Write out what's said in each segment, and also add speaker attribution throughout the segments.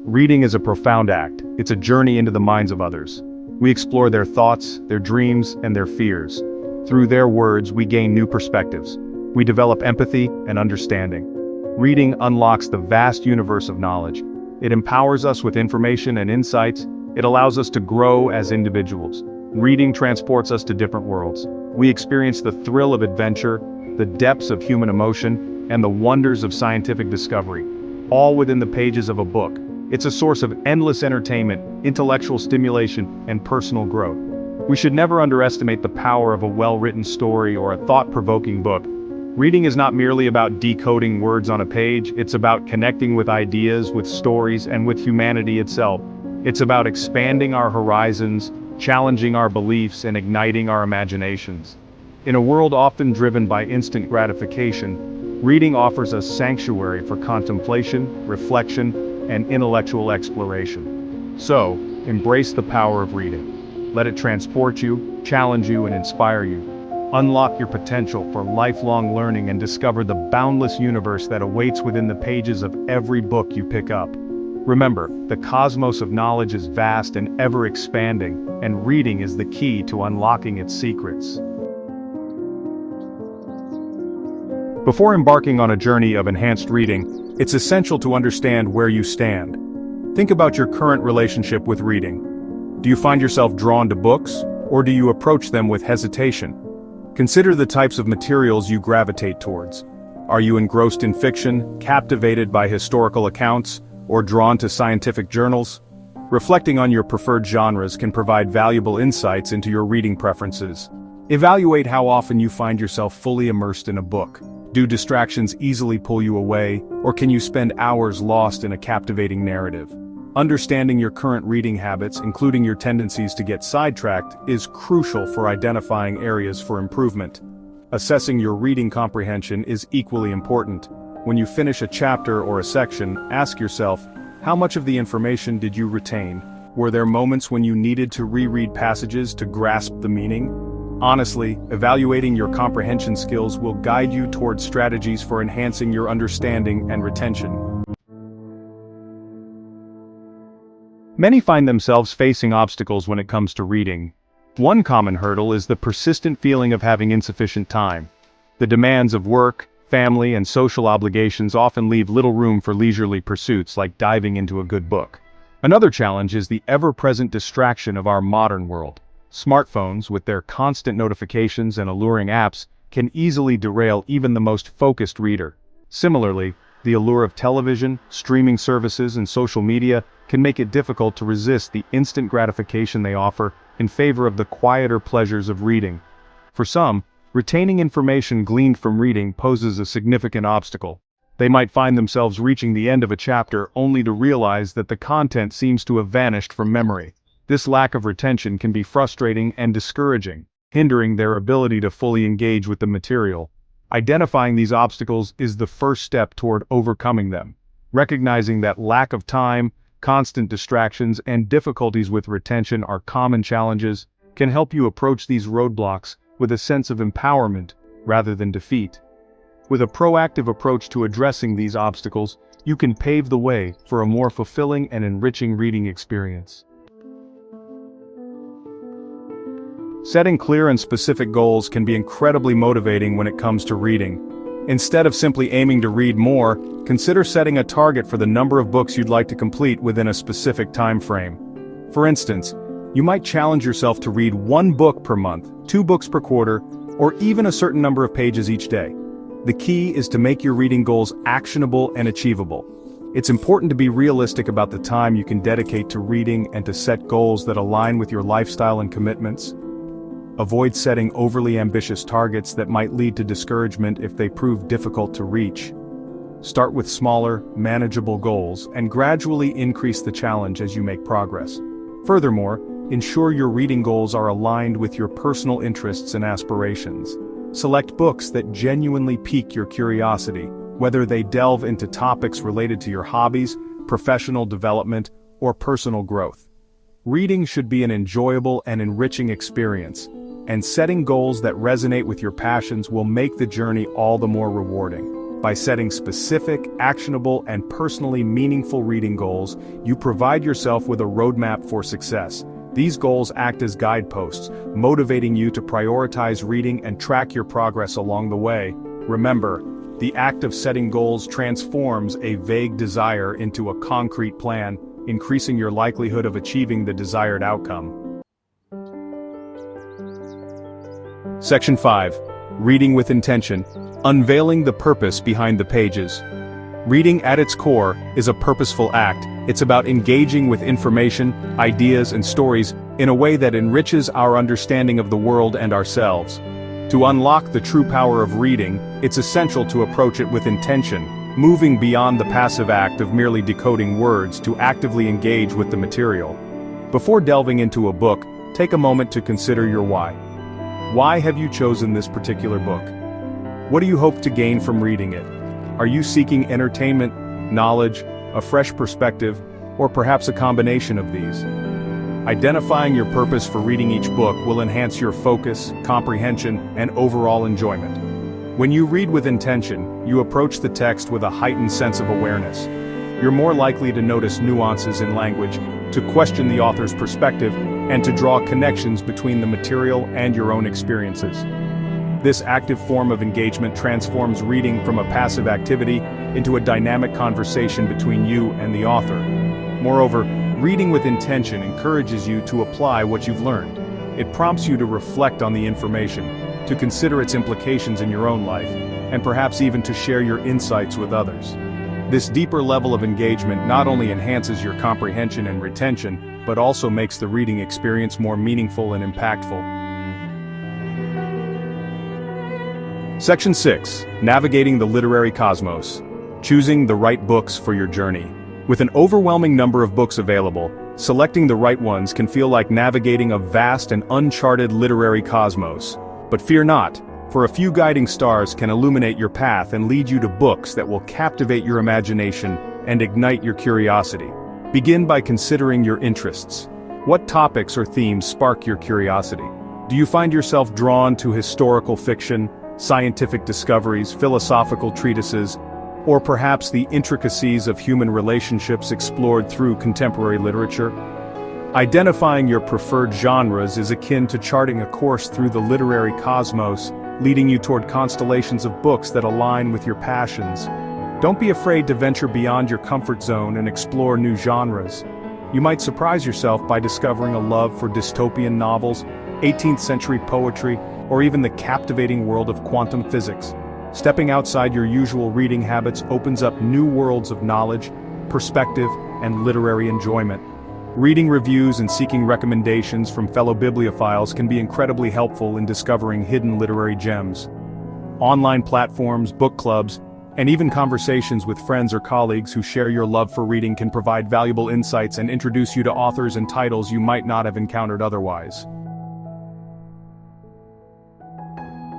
Speaker 1: Reading is a profound act. It's a journey into the minds of others. We explore their thoughts, their dreams, and their fears. Through their words, we gain new perspectives. We develop empathy and understanding. Reading unlocks the vast universe of knowledge. It empowers us with information and insights. It allows us to grow as individuals. Reading transports us to different worlds. We experience the thrill of adventure, the depths of human emotion, and the wonders of scientific discovery, all within the pages of a book. It's a source of endless entertainment, intellectual stimulation, and personal growth. We should never underestimate the power of a well-written story or a thought-provoking book. Reading is not merely about decoding words on a page, it's about connecting with ideas, with stories, and with humanity itself. It's about expanding our horizons, challenging our beliefs, and igniting our imaginations. In a world often driven by instant gratification, reading offers a sanctuary for contemplation, reflection, and intellectual exploration. So, embrace the power of reading. Let it transport you, challenge you, and inspire you. Unlock your potential for lifelong learning and discover the boundless universe that awaits within the pages of every book you pick up. Remember, the cosmos of knowledge is vast and ever-expanding, and reading is the key to unlocking its secrets. Before embarking on a journey of enhanced reading, it's essential to understand where you stand. Think about your current relationship with reading. Do you find yourself drawn to books, or do you approach them with hesitation? Consider the types of materials you gravitate towards. Are you engrossed in fiction, captivated by historical accounts, or drawn to scientific journals? Reflecting on your preferred genres can provide valuable insights into your reading preferences. Evaluate how often you find yourself fully immersed in a book. Do distractions easily pull you away, or can you spend hours lost in a captivating narrative? Understanding your current reading habits, including your tendencies to get sidetracked, is crucial for identifying areas for improvement. Assessing your reading comprehension is equally important. When you finish a chapter or a section, ask yourself, how much of the information did you retain? Were there moments when you needed to reread passages to grasp the meaning? Honestly, evaluating your comprehension skills will guide you towards strategies for enhancing your understanding and retention. Many find themselves facing obstacles when it comes to reading. One common hurdle is the persistent feeling of having insufficient time. The demands of work, family, and social obligations often leave little room for leisurely pursuits like diving into a good book. Another challenge is the ever-present distraction of our modern world. Smartphones, with their constant notifications and alluring apps, can easily derail even the most focused reader. Similarly, the allure of television, streaming services, and social media can make it difficult to resist the instant gratification they offer in favor of the quieter pleasures of reading. For some, retaining information gleaned from reading poses a significant obstacle. They might find themselves reaching the end of a chapter only to realize that the content seems to have vanished from memory. This lack of retention can be frustrating and discouraging, hindering their ability to fully engage with the material. Identifying these obstacles is the first step toward overcoming them. Recognizing that lack of time, constant distractions, and difficulties with retention are common challenges can help you approach these roadblocks with a sense of empowerment rather than defeat. With a proactive approach to addressing these obstacles, you can pave the way for a more fulfilling and enriching reading experience. Setting clear and specific goals can be incredibly motivating when it comes to reading. Instead of simply aiming to read more, consider setting a target for the number of books you'd like to complete within a specific time frame. For instance, you might challenge yourself to read 1 book per month, 2 books per quarter, or even a certain number of pages each day. The key is to make your reading goals actionable and achievable. It's important to be realistic about the time you can dedicate to reading and to set goals that align with your lifestyle and commitments. Avoid setting overly ambitious targets that might lead to discouragement if they prove difficult to reach. Start with smaller, manageable goals and gradually increase the challenge as you make progress. Furthermore, ensure your reading goals are aligned with your personal interests and aspirations. Select books that genuinely pique your curiosity, whether they delve into topics related to your hobbies, professional development, or personal growth. Reading should be an enjoyable and enriching experience, and setting goals that resonate with your passions will make the journey all the more rewarding. By setting specific, actionable, and personally meaningful reading goals, you provide yourself with a roadmap for success. These goals act as guideposts, motivating you to prioritize reading and track your progress along the way. Remember, the act of setting goals transforms a vague desire into a concrete plan, increasing your likelihood of achieving the desired outcome. Section 5. Reading with intention. Unveiling the purpose behind the pages. Reading at its core is a purposeful act. It's about engaging with information, ideas, and stories in a way that enriches our understanding of the world and ourselves. To unlock the true power of reading, it's essential to approach it with intention, moving beyond the passive act of merely decoding words to actively engage with the material. Before delving into a book, take a moment to consider your why. Why have you chosen this particular book? What do you hope to gain from reading it? Are you seeking entertainment, knowledge, a fresh perspective, or perhaps a combination of these? Identifying your purpose for reading each book will enhance your focus, comprehension, and overall enjoyment. When you read with intention, you approach the text with a heightened sense of awareness. You're more likely to notice nuances in language, to question the author's perspective, and to draw connections between the material and your own experiences. This active form of engagement transforms reading from a passive activity into a dynamic conversation between you and the author. Moreover, reading with intention encourages you to apply what you've learned. It prompts you to reflect on the information, to consider its implications in your own life, and perhaps even to share your insights with others. This deeper level of engagement not only enhances your comprehension and retention, but also makes the reading experience more meaningful and impactful. Section 6. Navigating the literary cosmos. Choosing the right books for your journey. With an overwhelming number of books available, selecting the right ones can feel like navigating a vast and uncharted literary cosmos. But fear not, for a few guiding stars can illuminate your path and lead you to books that will captivate your imagination and ignite your curiosity. Begin by considering your interests. What topics or themes spark your curiosity? Do you find yourself drawn to historical fiction, scientific discoveries, philosophical treatises, or perhaps the intricacies of human relationships explored through contemporary literature? Identifying your preferred genres is akin to charting a course through the literary cosmos, leading you toward constellations of books that align with your passions. Don't be afraid to venture beyond your comfort zone and explore new genres. You might surprise yourself by discovering a love for dystopian novels, 18th century poetry, or even the captivating world of quantum physics. Stepping outside your usual reading habits opens up new worlds of knowledge, perspective, and literary enjoyment. Reading reviews and seeking recommendations from fellow bibliophiles can be incredibly helpful in discovering hidden literary gems. Online platforms, book clubs, and even conversations with friends or colleagues who share your love for reading can provide valuable insights and introduce you to authors and titles you might not have encountered otherwise.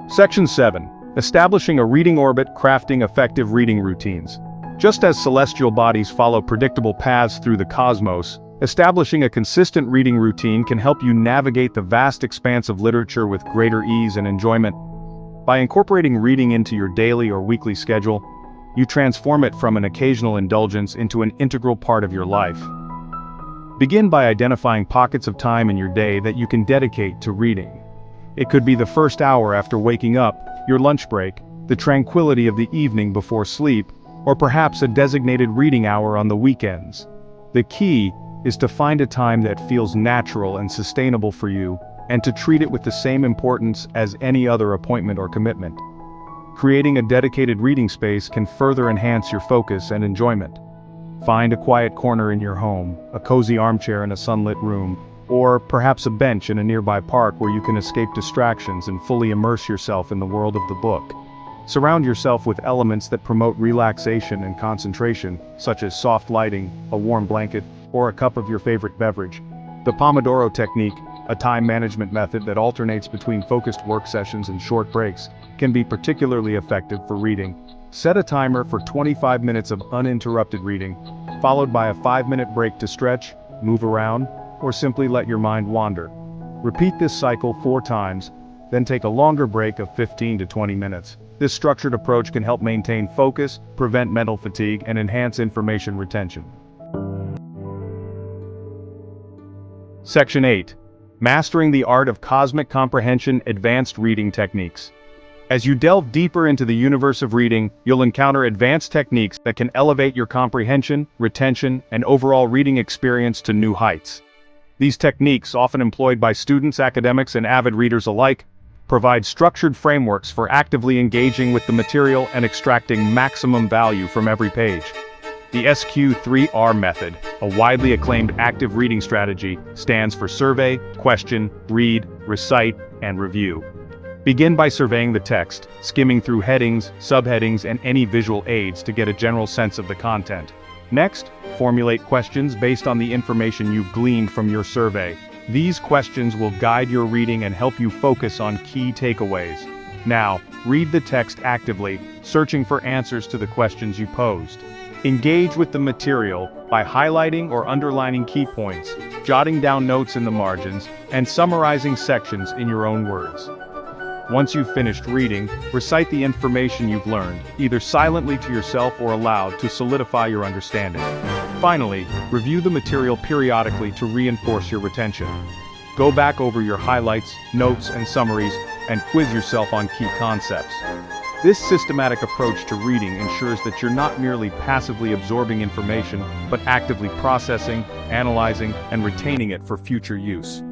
Speaker 1: Section 7. Establishing a reading orbit, crafting effective reading routines. Just as celestial bodies follow predictable paths through the cosmos, establishing a consistent reading routine can help you navigate the vast expanse of literature with greater ease and enjoyment. By incorporating reading into your daily or weekly schedule, you transform it from an occasional indulgence into an integral part of your life. Begin by identifying pockets of time in your day that you can dedicate to reading. It could be the first hour after waking up, your lunch break, the tranquility of the evening before sleep, or perhaps a designated reading hour on the weekends. The key is to find a time that feels natural and sustainable for you, and to treat it with the same importance as any other appointment or commitment. Creating a dedicated reading space can further enhance your focus and enjoyment. Find a quiet corner in your home, a cozy armchair in a sunlit room, or perhaps a bench in a nearby park where you can escape distractions and fully immerse yourself in the world of the book. Surround yourself with elements that promote relaxation and concentration, such as soft lighting, a warm blanket, or a cup of your favorite beverage. The Pomodoro technique, a time management method that alternates between focused work sessions and short breaks, can be particularly effective for reading. Set a timer for 25 minutes of uninterrupted reading, followed by a 5-minute break to stretch, move around, or simply let your mind wander. Repeat this cycle 4 times, then take a longer break of 15 to 20 minutes. This structured approach can help maintain focus, prevent mental fatigue, and enhance information retention. Section 8. Mastering the Art of Cosmic Comprehension Advanced Reading Techniques. As you delve deeper into the universe of reading, you'll encounter advanced techniques that can elevate your comprehension, retention, and overall reading experience to new heights. These techniques, often employed by students, academics, and avid readers alike, provide structured frameworks for actively engaging with the material and extracting maximum value from every page. The SQ3R method, a widely acclaimed active reading strategy, stands for survey, question, read, recite, and review. Begin by surveying the text, skimming through headings, subheadings, and any visual aids to get a general sense of the content. Next, formulate questions based on the information you've gleaned from your survey. These questions will guide your reading and help you focus on key takeaways. Now, read the text actively, searching for answers to the questions you posed. Engage with the material by highlighting or underlining key points, jotting down notes in the margins, and summarizing sections in your own words. Once you've finished reading, recite the information you've learned, either silently to yourself or aloud to solidify your understanding. Finally, review the material periodically to reinforce your retention. Go back over your highlights, notes, and summaries, and quiz yourself on key concepts. This systematic approach to reading ensures that you're not merely passively absorbing information, but actively processing, analyzing, and retaining it for future use.